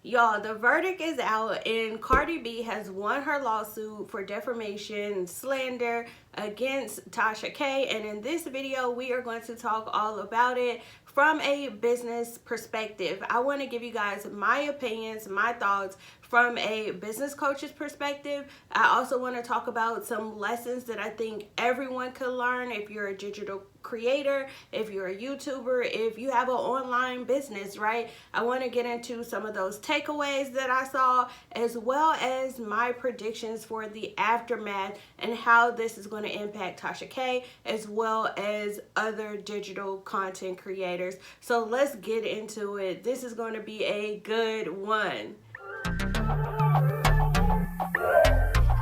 Y'all, the verdict is out and Cardi B has won her lawsuit for defamation and slander against Tasha K. And in this video, we are going to talk all about it from a business perspective. I want to give you guys my opinions, my thoughts from a business coach's perspective. I also want to talk about some lessons that I think everyone can learn if you're a digital creator, if you're a YouTuber, if you have an online business, right? I want to get into some of those takeaways that I saw, as well as my predictions for the aftermath and how this is going to impact Tasha K, as well as other digital content creators. So let's get into it. This is going to be a good one.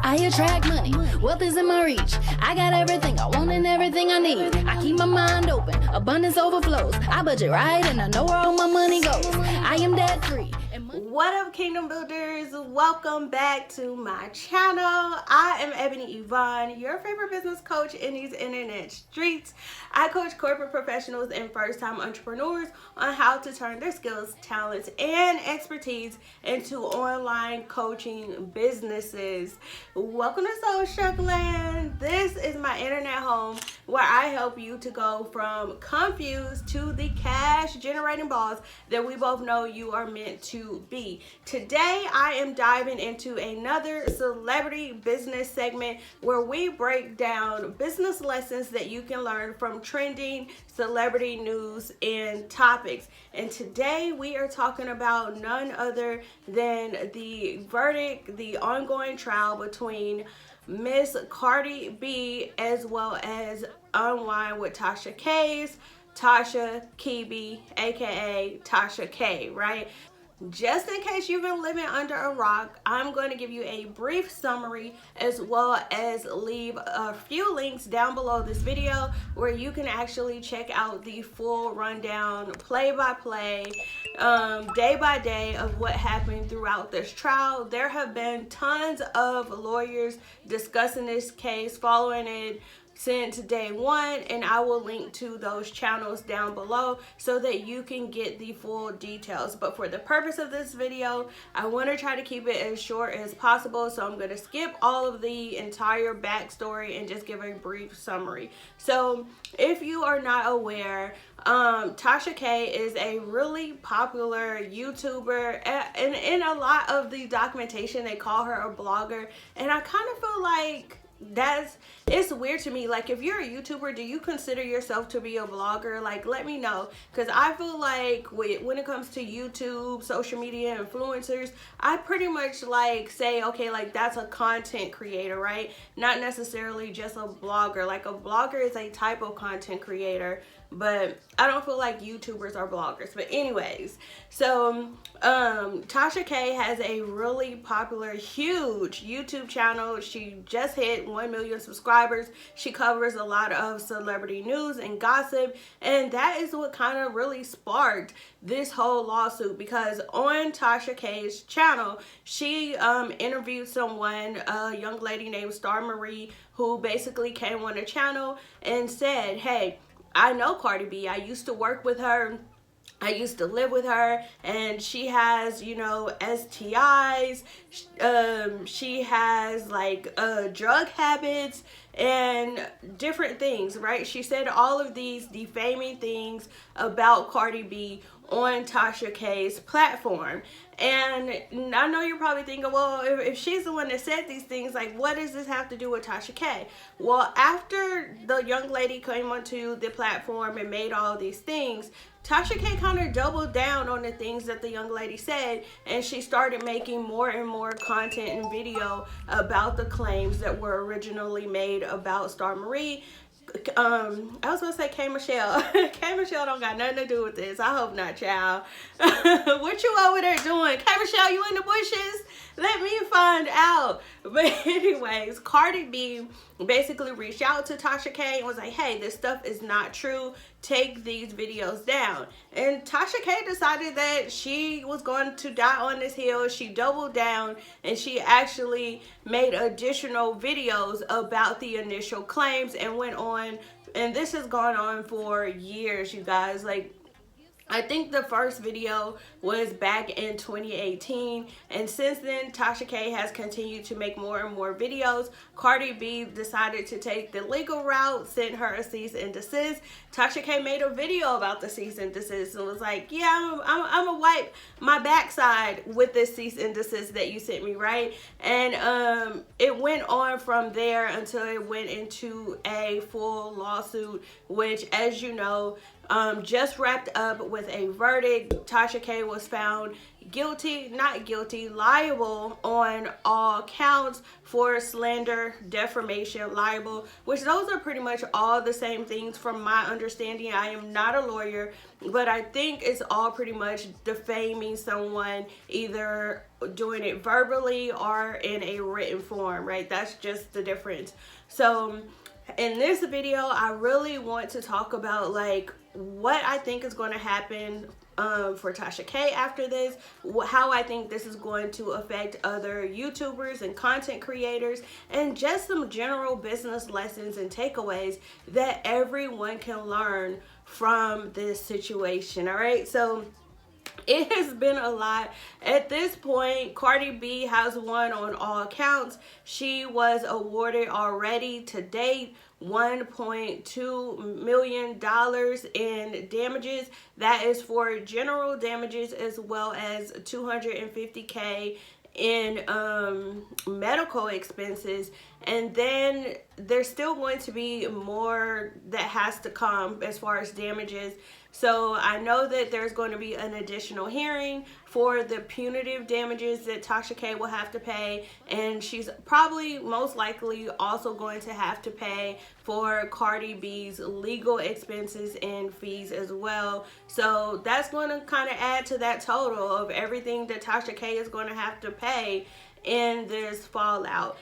I attract money, wealth is in my reach. I got everything I want and everything I need. I keep my mind open, abundance overflows. I budget right and I know where all my money goes. I am debt free. What up, Kingdom Builders? Welcome back to my channel. I am Ebony Evaughn, your favorite business coach in these internet streets. I coach corporate professionals and first-time entrepreneurs on how to turn their skills, talents, and expertise into online coaching businesses. Welcome to Social Land. This is my internet home where I help you to go from confused to the cash generating balls that we both know you are meant to be. Today I am diving into another celebrity business segment where we break down business lessons that you can learn from trending celebrity news and topics. And today we are talking about none other than the verdict, the ongoing trial between Miss Cardi B as well as unwinewithtashak Tasha K, aka Tasha K, right? Just in case you've been living under a rock, I'm going to give you a brief summary as well as leave a few links down below this video where you can actually check out the full rundown, play-by-play, day by day of what happened throughout this trial. There have been tons of lawyers discussing this case, following it since day one, and I will link to those channels down below so that you can get the full details. But for the purpose of this video, I want to try to keep it as short as possible, so I'm going to skip all of the entire backstory and just give a brief summary. So if you are not aware, Tasha K is a really popular YouTuber, and in a lot of the documentation they call her a blogger, and I kind of feel like it's weird to me. Like, if you're a YouTuber, do you consider yourself to be a blogger? Like, let me know, because I feel like when it comes to YouTube, social media influencers, I pretty much like say, okay, like that's a content creator, right? Not necessarily just a blogger. Like, a blogger is a type of content creator, but I don't feel like YouTubers are bloggers. But anyways, so Tasha K has a really popular, huge YouTube channel. She just hit 1 million subscribers. She covers a lot of celebrity news and gossip, and that is what kind of really sparked this whole lawsuit, because on Tasha K's channel, she interviewed someone, a young lady named 𝗨, who basically came on the channel and said, hey, I know Cardi B. I used to work with her. I used to live with her, and she has, you know, STIs. She has like drug habits and different things, right? She said all of these defaming things about Cardi B on Tasha K's platform. And I know you're probably thinking, well, if she's the one that said these things, like, what does this have to do with Tasha K? Well, after the young lady came onto the platform and made all these things, Tasha K kind of doubled down on the things that the young lady said, and she started making more and more content and video about the claims that were originally made about 𝗨. I was gonna say 𝗨𝗦𝗫𝗫. 𝗨𝗦𝗫𝗫 don't got nothing to do with this. I hope not, child. What you over there doing? 𝗨𝗦𝗫𝗫, you in the bushes? Let me find out. But anyways, Cardi B basically reached out to Tasha K and was like, hey, this stuff is not true. Take these videos down. And Tasha K decided that she was going to die on this hill. She doubled down and she actually made additional videos about the initial claims and went on, and this has gone on for years, you guys. Like, I think the first video was back in 2018, and since then Tasha K has continued to make more and more videos. Cardi B decided to take the legal route, sent her a cease and desist. Tasha K made a video about the cease and desist and was like, yeah, I'm gonna wipe my backside with this cease and desist that you sent me, right? And it went on from there until it went into a full lawsuit, which, as you know, just wrapped up with a verdict. Tasha K was found liable on all counts for slander, defamation, libel, which those are pretty much all the same things from my understanding. I am not a lawyer, but I think it's all pretty much defaming someone, either doing it verbally or in a written form, right? That's just the difference. So in this video, I really want to talk about like what I think is going to happen for Tasha K after this, how I think this is going to affect other YouTubers and content creators, and just some general business lessons and takeaways that everyone can learn from this situation. All right, so it has been a lot. At this point, Cardi B has won on all accounts. She was awarded already to date $1.2 million in damages. That is for general damages, as well as $250K in medical expenses. And then there's still going to be more that has to come as far as damages. So I know that there's going to be an additional hearing for the punitive damages that Tasha K will have to pay, and she's probably most likely also going to have to pay for Cardi B's legal expenses and fees as well. So that's going to kind of add to that total of everything that Tasha K is going to have to pay in this fallout.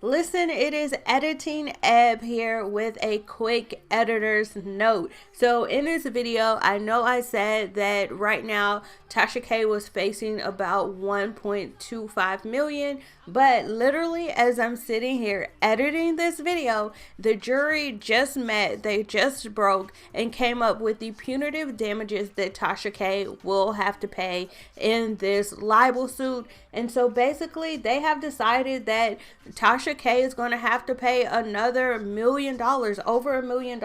Listen, it is Editing Eb here with a quick editor's note. So in this video, I know I said that right now Tasha K was facing about 1.25 million, but literally as I'm sitting here editing this video, the jury just met, they just broke and came up with the punitive damages that Tasha K will have to pay in this libel suit. And so basically they have decided that Tasha K is going to have to pay another $1 million, over $1 million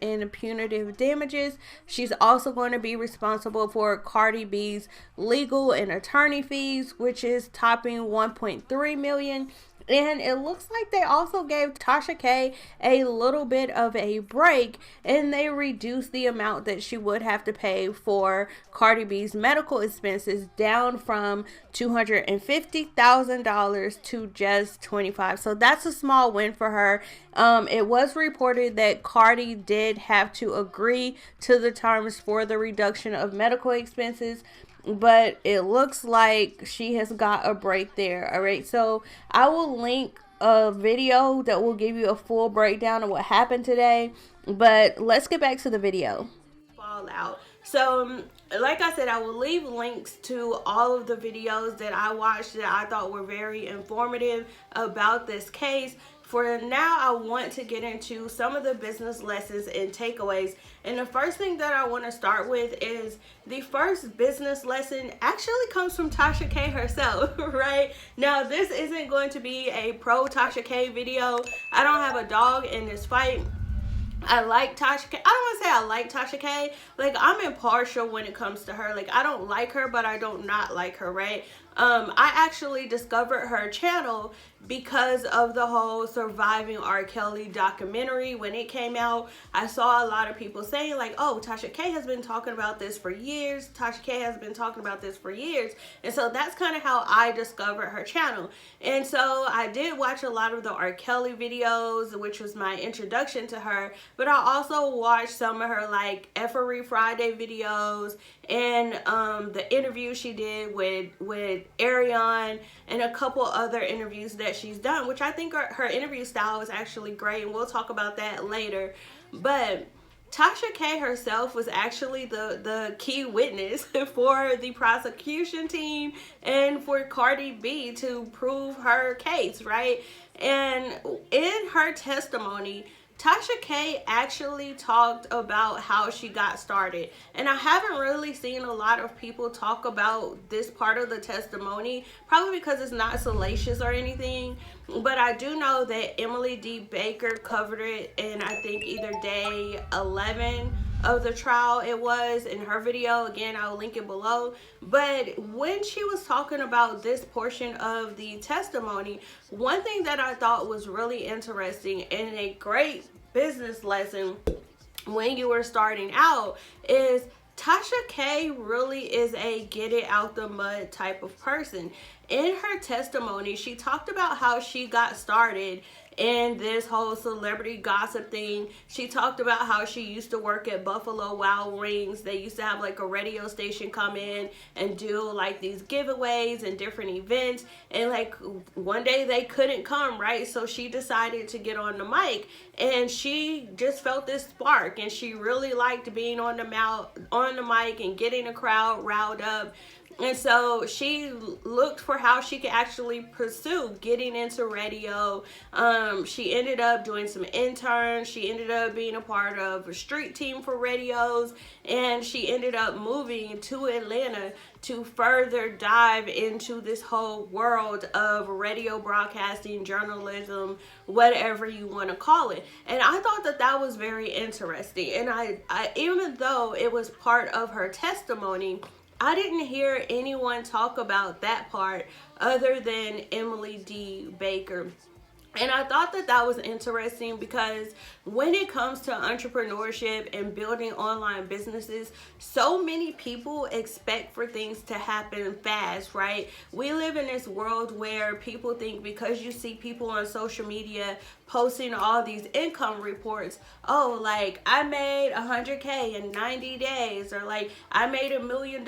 in punitive damages. She's also going to be responsible for Cardi B's legal and attorney fees, which is topping 1.3 million. And it looks like they also gave Tasha K a little bit of a break, and they reduced the amount that she would have to pay for Cardi B's medical expenses down from $250,000 to just $25,000. So that's a small win for her. It was reported that Cardi did have to agree to the terms for the reduction of medical expenses, but it looks like she has got a break there. All right, so I will link a video that will give you a full breakdown of what happened today, but let's get back to the video. Fallout. So like I said, I will leave links to all of the videos that I watched that I thought were very informative about this case. For now, I want to get into some of the business lessons and takeaways. And the first thing that I want to start with is the first business lesson actually comes from Tasha K herself, right? Now, this isn't going to be a pro Tasha K video. I don't have a dog in this fight. I like Tasha K. I don't want to say I like Tasha K. Like, I'm impartial when it comes to her. Like, I don't like her, but I don't not like her, right? I actually discovered her channel because of the whole Surviving R. Kelly documentary. When it came out, I saw a lot of people saying like, oh, Tasha K has been talking about this for years. Tasha K has been talking about this for years. And so that's kind of how I discovered her channel. And so I did watch a lot of the R. Kelly videos, which was my introduction to her. But I also watched some of her like Every Friday videos and the interview she did with Evaughn and a couple other interviews that she's done, which I think her interview style is actually great, and we'll talk about that later. But Tasha K herself was actually the key witness for the prosecution team and for Cardi B to prove her case, right? And in her testimony, Tasha K actually talked about how she got started, and I haven't really seen a lot of people talk about this part of the testimony, probably because it's not salacious or anything, but I do know that Emily D. Baker covered it in, I think, either day 11 of the trial it was in her video. Again, I'll link it below. But when she was talking about this portion of the testimony, one thing that I thought was really interesting and a great business lesson when you were starting out is Tasha K really is a get it out the mud type of person. In her testimony, she talked about how she got started in this whole celebrity gossip thing. She talked about how she used to work at Buffalo Wild Wings. They used to have like a radio station come in and do like these giveaways and different events, and like one day they couldn't come, right? So she decided to get on the mic, and she just felt this spark, and she really liked being on the mic and getting the crowd riled up. And so she looked for how she could actually pursue getting into radio. She ended up doing some interns. She ended up being a part of a street team for radios. And she ended up moving to Atlanta to further dive into this whole world of radio broadcasting, journalism, whatever you want to call it. And I thought that that was very interesting. And I even though it was part of her testimony, I didn't hear anyone talk about that part other than Emily D. Baker. And I thought that that was interesting because when it comes to entrepreneurship and building online businesses, so many people expect for things to happen fast, right? We live in this world where people think because you see people on social media posting all these income reports, oh, like I made 100K in 90 days, or like I made $1 million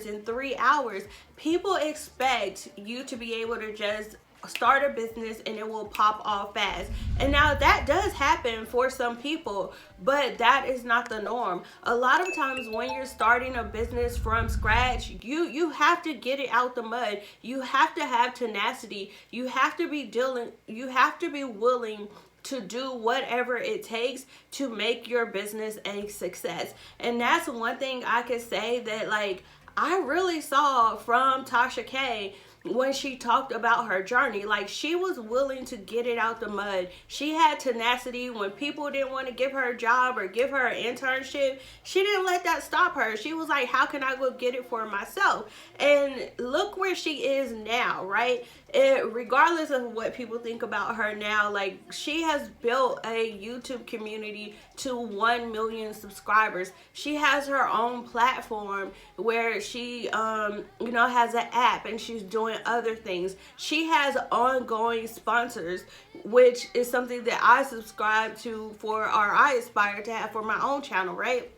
in 3 hours. People expect you to be able to just start a business and it will pop off fast. And now that does happen for some people, but that is not the norm. A lot of times when you're starting a business from scratch, you have to get it out the mud. You have to have tenacity. You have to be willing to do whatever it takes to make your business a success. And that's one thing I could say that like I really saw from Tasha K when she talked about her journey. Like, she was willing to get it out the mud. She had tenacity. When people didn't want to give her a job or give her an internship, she didn't let that stop her. She was like, how can I go get it for myself? And look where she is now, right? Regardless of what people think about her now, like, she has built a YouTube community to 1 million subscribers. She has her own platform where she has an app and she's doing other things. She has ongoing sponsors, which is something that I subscribe to or I aspire to have for my own channel, right?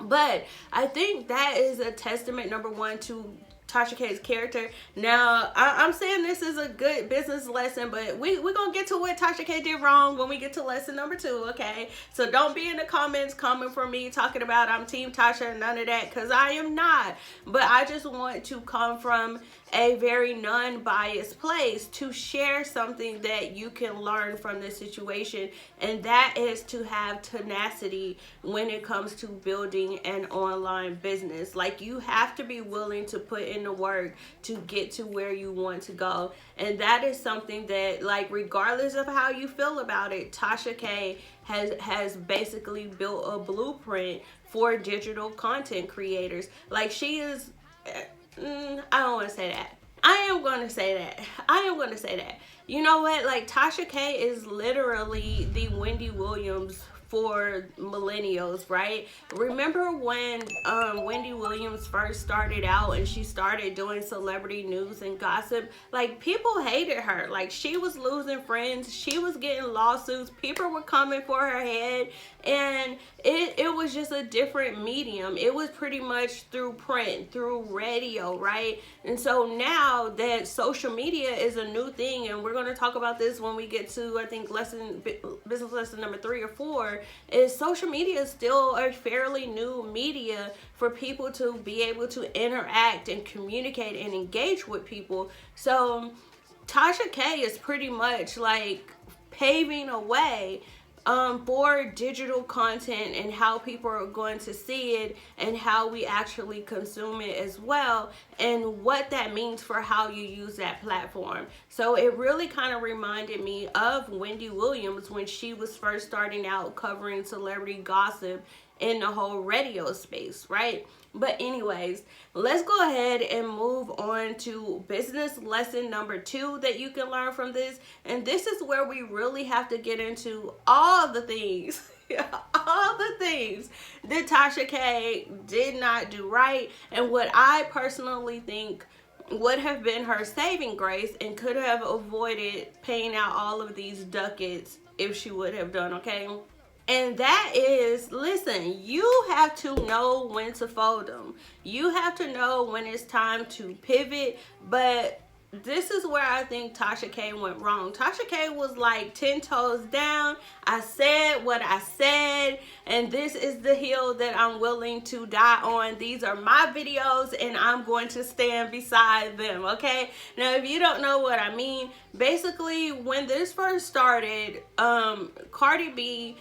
But I think that is a testament, number one, to Tasha K's character. Now, I'm saying this is a good business lesson, but we're going to get to what Tasha K did wrong when we get to lesson number 2, okay? So don't be in the comments coming for me talking about I'm Team Tasha and none of that, because I am not. But I just want to come from a very non-biased place to share something that you can learn from this situation, and that is to have tenacity when it comes to building an online business. Like, you have to be willing to put in the work to get to where you want to go, and that is something that, like, regardless of how you feel about it, Tasha K has basically built a blueprint for digital content creators. Like, she is I don't want to say that. I am going to say that. You know what? Like, Tasha K is literally the Wendy Williams for millennials, right? Remember when Wendy Williams first started out and she started doing celebrity news and gossip? Like, people hated her. Like, she was losing friends. She was getting lawsuits. People were coming for her head. And it was just a different medium. It was pretty much through print, through radio, right? And so now that social media is a new thing, and we're going to talk about this when we get to, I think, business lesson number 3 or 4, is social media is still a fairly new media for people to be able to interact and communicate and engage with people. So Tasha K is pretty much like paving a way for digital content and how people are going to see it and how we actually consume it as well, and what that means for how you use that platform. So it really kind of reminded me of Wendy Williams when she was first starting out covering celebrity gossip in the whole radio space, right? But anyways, let's go ahead and move on to business lesson number 2 that you can learn from this. And this is where we really have to get into all the things all the things that Tasha K did not do right, and what I personally think would have been her saving grace and could have avoided paying out all of these ducats if she would have done, okay? And that is, listen, you have to know when to fold them. You have to know when it's time to pivot. But this is where I think Tasha K went wrong. Tasha K was like 10 toes down. I said what I said, and this is the hill that I'm willing to die on. These are my videos, and I'm going to stand beside them, okay? Now, if you don't know what I mean, basically, when this first started, Cardi B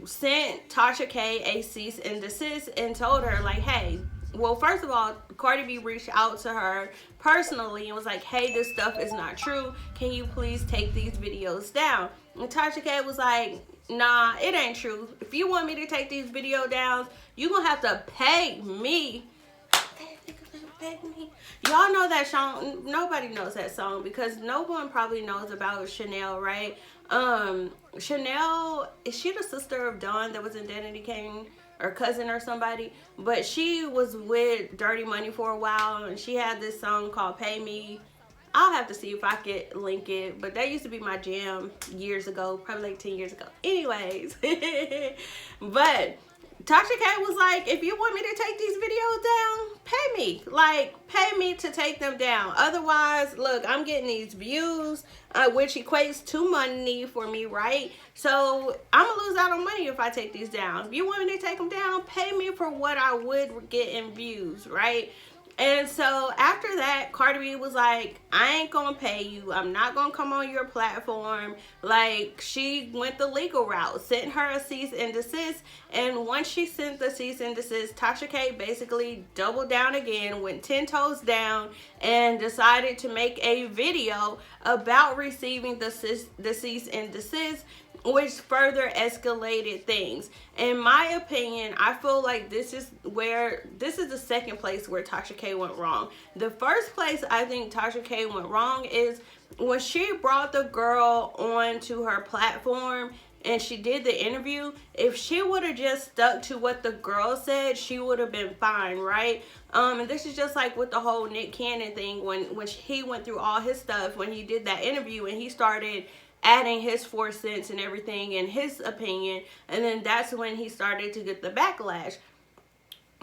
sent Tasha K a cease and desist and told her, like, hey, well, first of all, Cardi B reached out to her personally and was like, hey, this stuff is not true. Can you please take these videos down? And Tasha K was like, nah, it ain't true. If you want me to take these video downs, you're gonna have to pay me. Y'all know that song. Nobody knows that song because no one probably knows about Chanel, right? Chanel, is she the sister of Dawn that was in Danity Kane, or cousin or somebody? But she was with Dirty Money for a while, and she had this song called Pay Me. I'll have to see if I could link it, but that used to be my jam years ago, probably like 10 years ago. Anyways, but Tasha K was like, if you want me to take these videos down, pay me. Like, pay me to take them down. Otherwise, look, I'm getting these views, which equates to money for me, right? So I'm going to lose out on money if I take these down. If you want me to take them down, pay me for what I would get in views, right? And so after that, Cardi B was like, I ain't gonna pay you. I'm not gonna come on your platform. Like, she went the legal route, sent her a cease and desist. And once she sent the cease and desist, Tasha K basically doubled down again, went 10 toes down, and decided to make a video about receiving the cease and desist, which further escalated things. In my opinion, I feel like this is the second place where Tasha K went wrong. The first place I think Tasha K went wrong is when she brought the girl onto her platform and she did the interview. If she would have just stuck to what the girl said, she would have been fine, right? And this is just like with the whole Nick Cannon thing, when he went through all his stuff, when he did that interview and he started adding his 4 cents and everything in his opinion, and then that's when he started to get the backlash.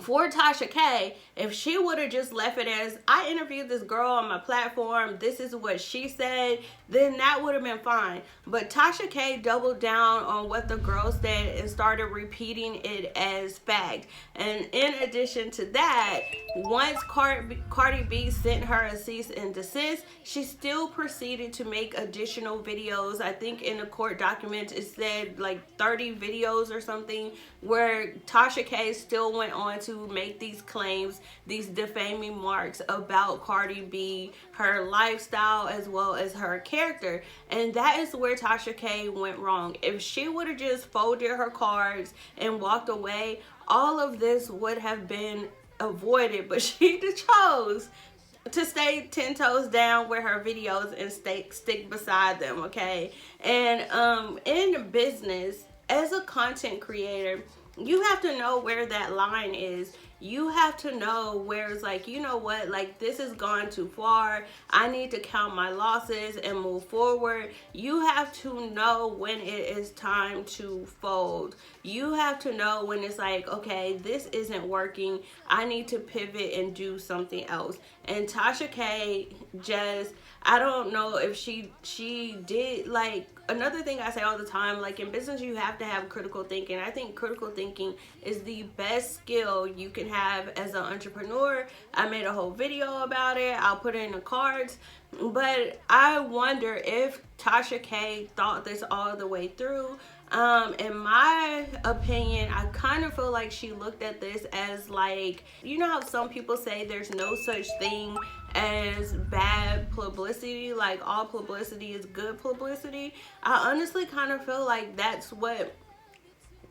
For Tasha K, if she would have just left it as, I interviewed this girl on my platform, this is what she said, then that would have been fine. But Tasha K doubled down on what the girl said and started repeating it as fact. And in addition to that, once Cardi B sent her a cease and desist, she still proceeded to make additional videos. I think in the court documents it said like 30 videos or something, where Tasha K still went on to make these claims, these defaming marks about Cardi B, her lifestyle, as well as her character. And that is where Tasha K went wrong. If she would have just folded her cards and walked away, all of this would have been avoided. But she chose to stay 10 toes down with her videos and stick beside them, okay? And in business, as a content creator, you have to know where that line is. You have to know where it's like, you know what, like, this has gone too far. I need to count my losses and move forward. You have to know when it is time to fold. You have to know when it's like, okay, this isn't working. I need to pivot and do something else. And Tasha K just, I don't know if she did, like, another thing I say all the time, like, in business you have to have critical thinking. I think critical thinking is the best skill you can have as an entrepreneur. I made a whole video about it. I'll put it in the cards. But I wonder if Tasha K thought this all the way through. In my opinion, I kind of feel like she looked at this as like, you know how some people say there's no such thing as bad publicity, like all publicity is good publicity. I honestly kind of feel like that's what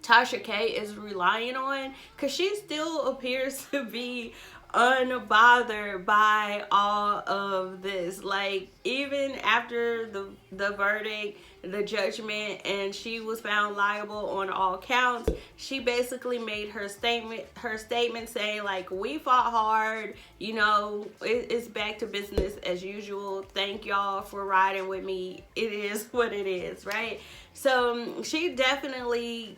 Tasha K is relying on, because she still appears to be unbothered by all of this. Like, even after the verdict, the judgment, and she was found liable on all counts, she basically made her statement saying like, we fought hard, you know, it's back to business as usual, thank y'all for riding with me, it is what it is, right? So she definitely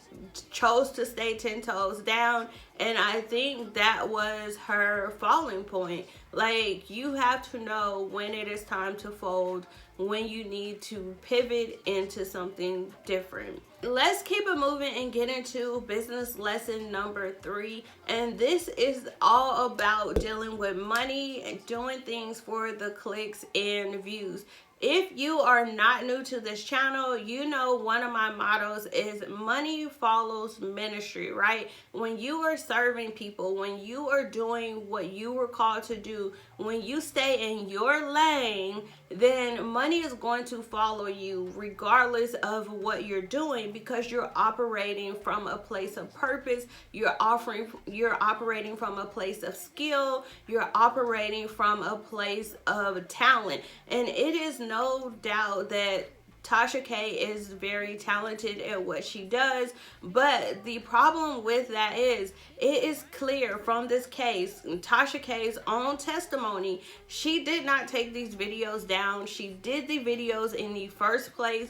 chose to stay 10 toes down, and I think that was her falling point. Like, you have to know when it is time to fold, when you need to pivot into something different. Let's keep it moving and get into business lesson number 3. And this is all about dealing with money and doing things for the clicks and views. If you are not new to this channel, you know one of my mottos is money follows ministry, right? When you are serving people, when you are doing what you were called to do, when you stay in your lane, then money is going to follow you regardless of what you're doing, because you're operating from a place of purpose, you're operating from a place of skill, you're operating from a place of talent. And it is no doubt that Tasha K is very talented at what she does, but the problem with that is, it is clear from this case, Tasha K's own testimony, she did not take these videos down. She did the videos in the first place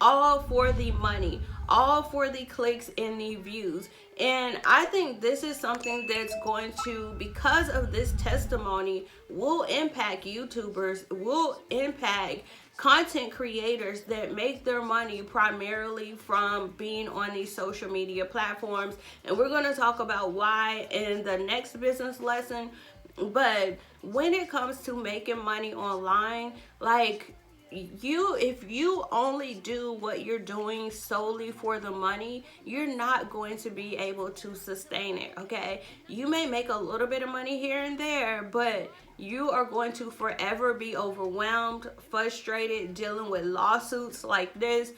all for the money, all for the clicks and the views. And I think this is something that's going to, because of this testimony, will impact YouTubers, will impact content creators that make their money primarily from being on these social media platforms. And we're going to talk about why in the next business lesson. But when it comes to making money online, like, if you only do what you're doing solely for the money, you're not going to be able to sustain it, okay? You may make a little bit of money here and there, but you are going to forever be overwhelmed, frustrated, dealing with lawsuits like this.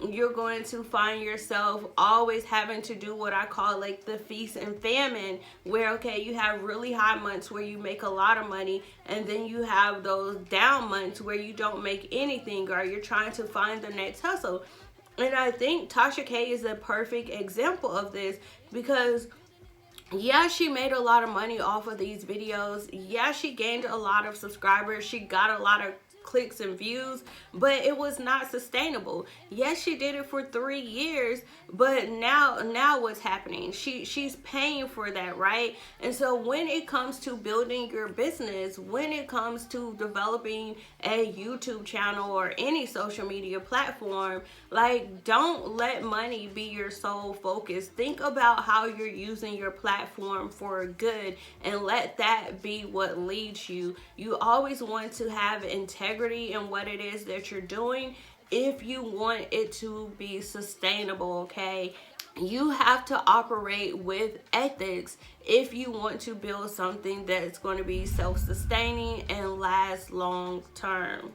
You're going to find yourself always having to do what I call like the feast and famine, where, okay, you have really high months where you make a lot of money, and then you have those down months where you don't make anything, or you're trying to find the next hustle. And I think Tasha K is a perfect example of this, because yeah, she made a lot of money off of these videos. Yeah, she gained a lot of subscribers. She got a lot of clicks and views, but it was not sustainable. Yes, she did it for 3 years, but now what's happening? She's paying for that, right? And so when it comes to building your business, when it comes to developing a YouTube channel or any social media platform, like, don't let money be your sole focus. Think about how you're using your platform for good, and let that be what leads you. You always want to have integrity in what it is that you're doing if you want it to be sustainable, okay? You have to operate with ethics if you want to build something that's going to be self-sustaining and last long term.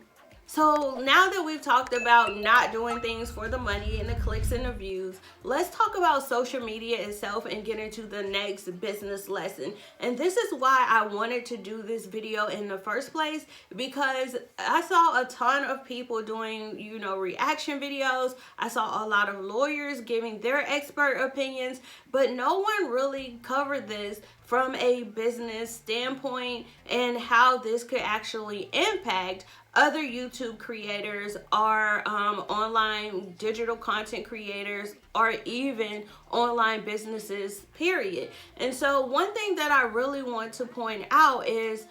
So now that we've talked about not doing things for the money and the clicks and the views, let's talk about social media itself and get into the next business lesson. And this is why I wanted to do this video in the first place, because I saw a ton of people doing, you know, reaction videos. I saw a lot of lawyers giving their expert opinions, but no one really covered this from a business standpoint and how this could actually impact other YouTube creators, or online digital content creators, or even online businesses, period. And so one thing that I really want to point out is,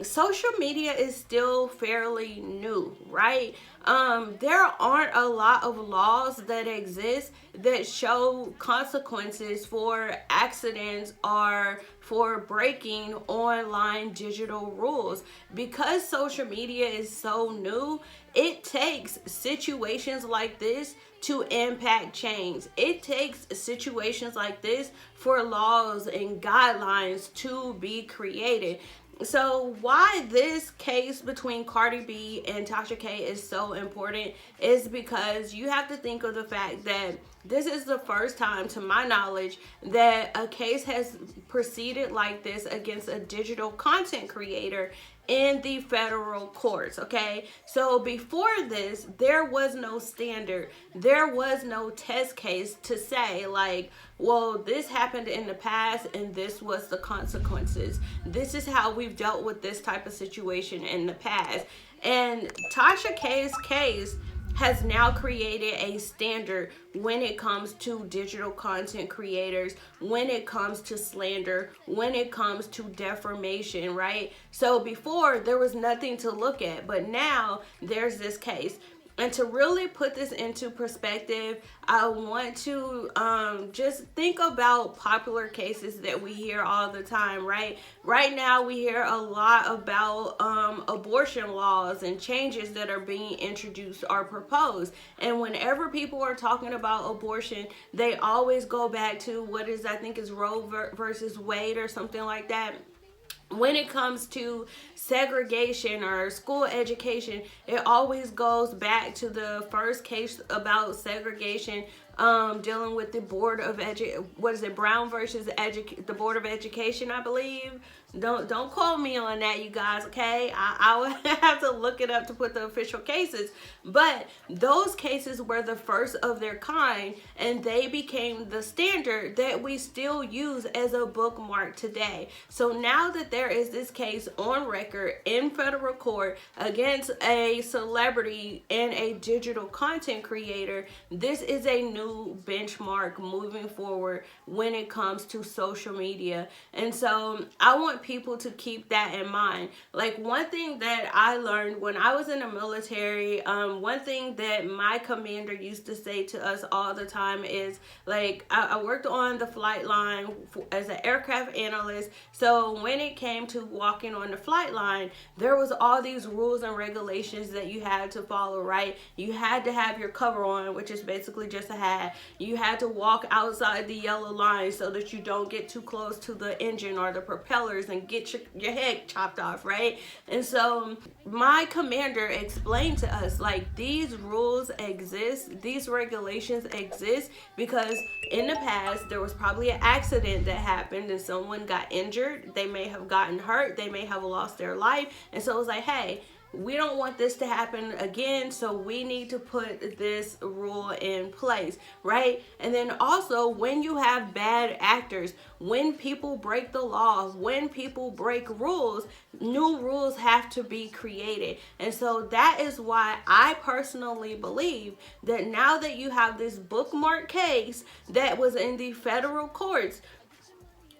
social media is still fairly new, right? There aren't a lot of laws that exist that show consequences for accidents or for breaking online digital rules. Because social media is so new, it takes situations like this to impact change. It takes situations like this for laws and guidelines to be created. So why this case between Cardi B and Tasha K is so important is because you have to think of the fact that this is the first time, to my knowledge, that a case has proceeded like this against a digital content creator in the federal courts. Okay, so before this, there was no standard, there was no test case to say like, well, this happened in the past and this was the consequences. This is how we've dealt with this type of situation in the past. And Tasha K's case has now created a standard when it comes to digital content creators, when it comes to slander, when it comes to defamation, right? So before, there was nothing to look at, but now there's this case. And to really put this into perspective, I want to just think about popular cases that we hear all the time, right? Right now, we hear a lot about abortion laws and changes that are being introduced or proposed. And whenever people are talking about abortion, they always go back to what is, I think is Roe versus Wade or something like that. When it comes to segregation or school education, it always goes back to the first case about segregation, dealing with the Board of Brown versus the Board of Education, I believe. Don't quote me on that, you guys, okay? I would have to look it up to put the official cases. But those cases were the first of their kind, and they became the standard that we still use as a bookmark today. So now that there is this case on record in federal court against a celebrity and a digital content creator, this is a new benchmark moving forward when it comes to social media. And so I want people to keep that in mind. Like, one thing that I learned when I was in the military, one thing that my commander used to say to us all the time is, like, I worked on the flight line as an aircraft analyst. So when it came to walking on the flight line, there was all these rules and regulations that you had to follow, right? You had to have your cover on, which is basically just a hat. You had to walk outside the yellow line so that you don't get too close to the engine or the propellers and get your head chopped off, right? And so my commander explained to us, like, these rules exist, these regulations exist because in the past there was probably an accident that happened and someone got injured. They may have gotten hurt, they may have lost their life. And so it was like, hey, we don't want this to happen again, so we need to put this rule in place, right? And then also, when you have bad actors, when people break the law, when people break rules, new rules have to be created. And so that is why I personally believe that now that you have this bookmark case that was in the federal courts,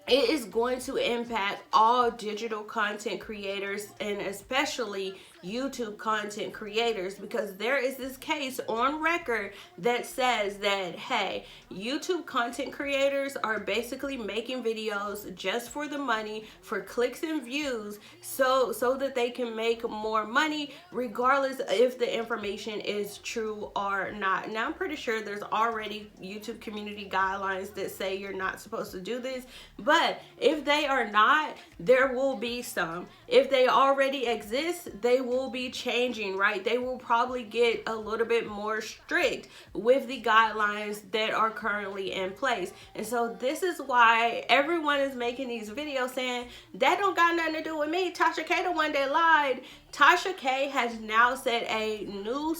it is going to impact all digital content creators and especially YouTube content creators, because there is this case on record that says that, hey, YouTube content creators are basically making videos just for the money, for clicks and views, so that they can make more money regardless if the information is true or not. Now, I'm pretty sure there's already YouTube community guidelines that say you're not supposed to do this, but if they are not, there will be some. If they already exist, they will be changing, right? They will probably get a little bit more strict with the guidelines that are currently in place. And so this is why everyone is making these videos saying that don't got nothing to do with me. Tasha K the one that lied. Tasha K has now set a new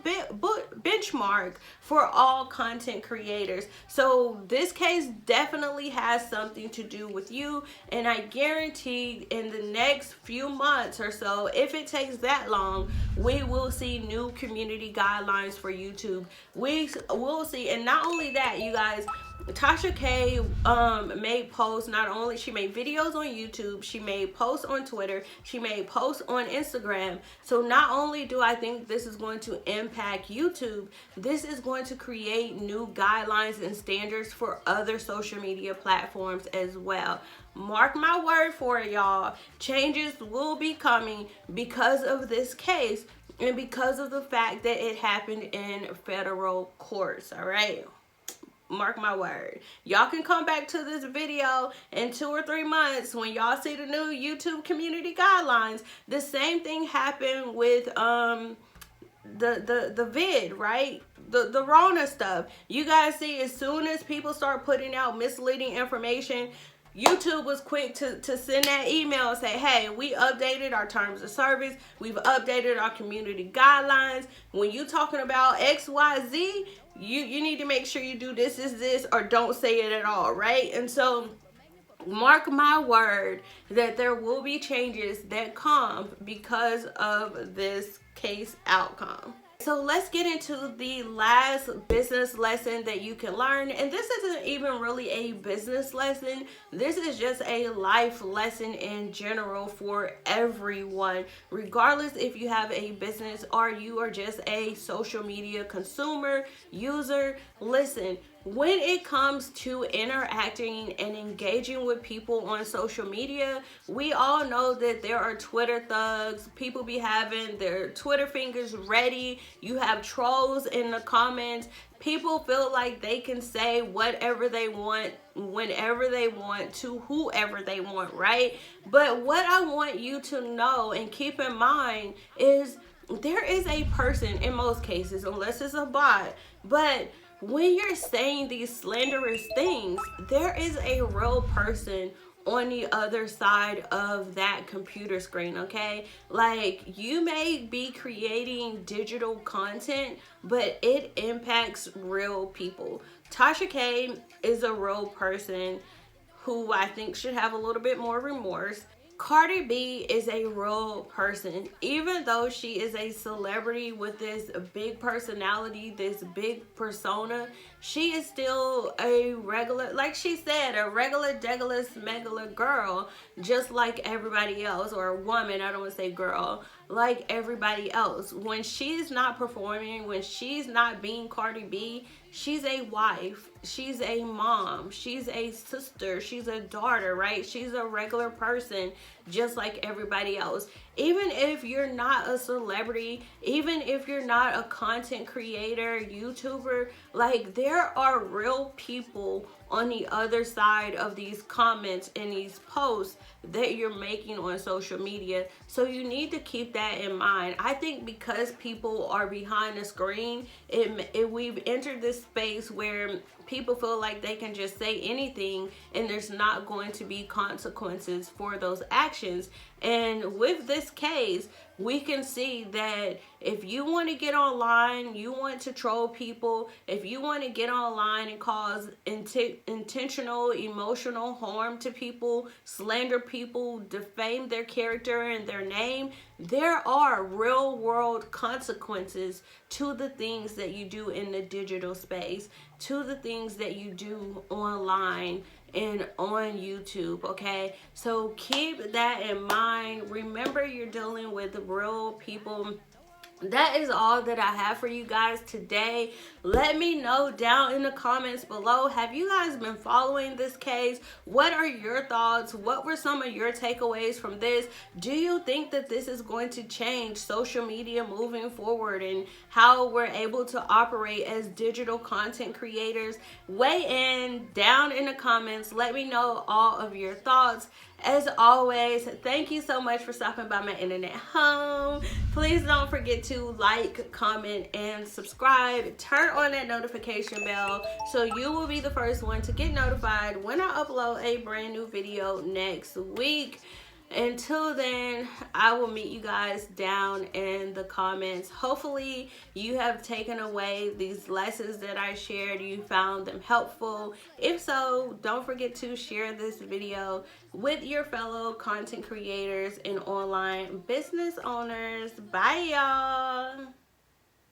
benchmark for all content creators. So this case definitely has something to do with you, and I guarantee in the next few months or so, if it takes that long, we will see new community guidelines for YouTube. We will see. And not only that, you guys, Tasha K made posts. Not only she made videos on YouTube, she made posts on Twitter, she made posts on Instagram. So not only do I think this is going to impact YouTube, this is going to create new guidelines and standards for other social media platforms as well. Mark my word for it, y'all. Changes will be coming because of this case and because of the fact that it happened in federal courts. All right, mark my word. Y'all can come back to this video in 2 or 3 months when y'all see the new YouTube community guidelines. The same thing happened with the vid, right? The Rona stuff. You guys see, as soon as people start putting out misleading information, YouTube was quick to send that email and say, hey, we updated our terms of service. We've updated our community guidelines. When you talking about XYZ, you need to make sure you do this, or don't say it at all, right? And so mark my word that there will be changes that come because of this case outcome. So let's get into the last business lesson that you can learn. And this isn't even really a business lesson. This is just a life lesson in general for everyone, regardless if you have a business or you are just a social media consumer, user. Listen, when it comes to interacting and engaging with people on social media, we all know that there are Twitter thugs. People be having their Twitter fingers ready. You have trolls in the comments. People feel like they can say whatever they want, whenever they want, to whoever they want, right? But what I want you to know and keep in mind is there is a person in most cases, unless it's a bot, but when you're saying these slanderous things, there is a real person on the other side of that computer screen, okay? Like, you may be creating digital content, but it impacts real people. Tasha K is a real person who I think should have a little bit more remorse. Cardi B is a real person. Even though she is a celebrity with this big personality, this big persona, she is still a regular, like she said, a regular, degular, smegular girl, just like everybody else, or a woman, I don't want to say girl, like everybody else. When she's not performing, when she's not being Cardi B, she's a wife, she's a mom, she's a sister, she's a daughter, right? She's a regular person just like everybody else. Even if you're not a celebrity, even if you're not a content creator, YouTuber, like, there are real people on the other side of these comments and these posts that you're making on social media. So you need to keep that in mind. I think because people are behind the screen, we've entered this space where people feel like they can just say anything and there's not going to be consequences for those actions. And with this case, we can see that if you want to get online, you want to troll people, if you want to get online and cause intentional emotional harm to people, slander people, defame their character and their name, there are real world consequences to the things that you do in the digital space, to the things that you do online and on YouTube, okay? So keep that in mind. Remember, you're dealing with real people. That is all that I have for you guys today. Let me know down in the comments below, have you guys been following this case? What are your thoughts? What were some of your takeaways from this? Do you think that this is going to change social media moving forward and how we're able to operate as digital content creators? Weigh in down in the comments. Let me know all of your thoughts. As always, thank you so much for stopping by my internet home. Please don't forget to like, comment, and subscribe. Turn on that notification bell so you will be the first one to get notified when I upload a brand new video next week. Until then, I will meet you guys down in the comments. Hopefully you have taken away these lessons that I shared. You found them helpful. If so, don't forget to share this video with your fellow content creators and online business owners. Bye, y'all.